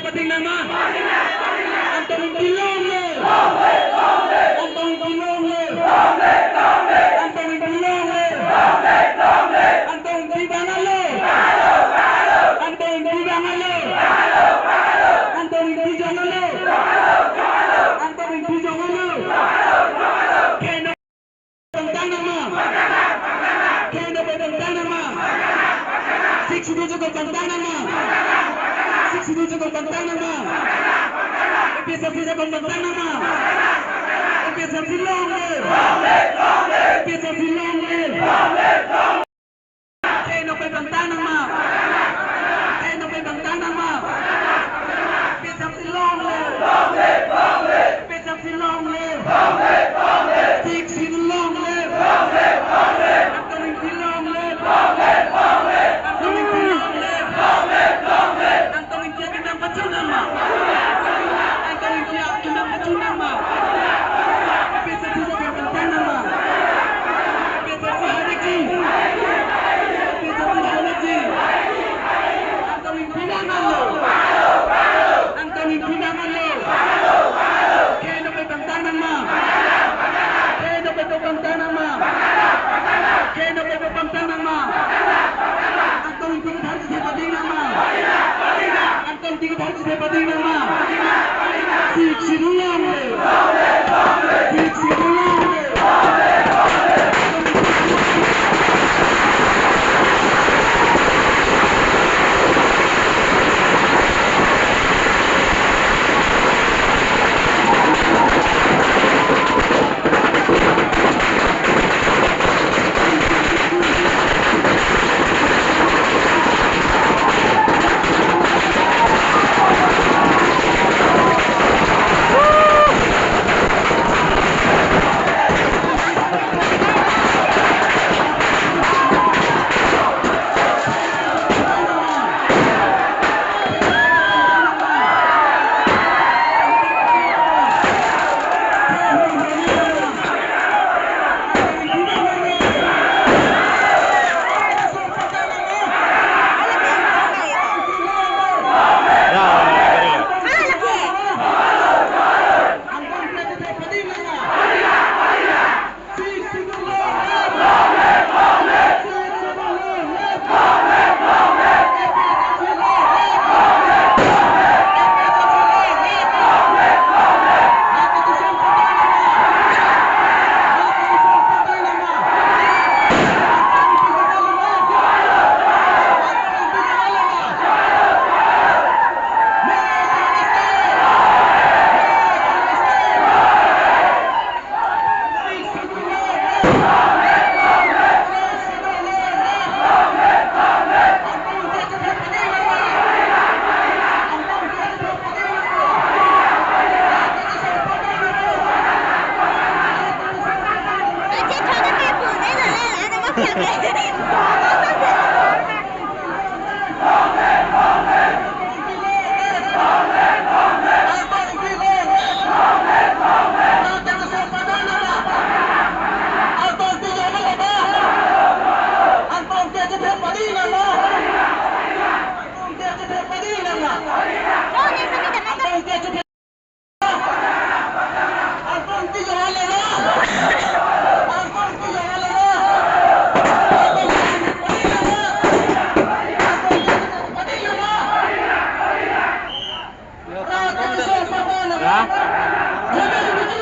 penting nama Antoni Bilonge Antoni Bilonge Antoni Bilonge Antoni Bibangalo Antoni Bibangalo Antoni Bijangalo Antoni Bijangalo Kena tentang nama Kena tentang nama Siksi cukup tentang nama Siksi cukup tentang nama Bisa cukup tentang nama Bisa Bilonge Bisa Bilonge Kena tentang nama Kena tentang nama Bisa Bilonge Bisa Bilonge Siksi Bilonge Antoni Bilonge Antoni Bilonge Antoni dia kita baca nama Antoni dia kita baca nama Bisa juga tentang nama Bisa Haji Bisa Haji Antoni Bilangalo Antoni Bilangalo Kena tentang nama Kena tentang nama Kena tentang nama Antoni kita harus seperti nama Antoni kita harus seperti nama Siksi Bilonge Siksi Bilonge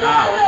Ya.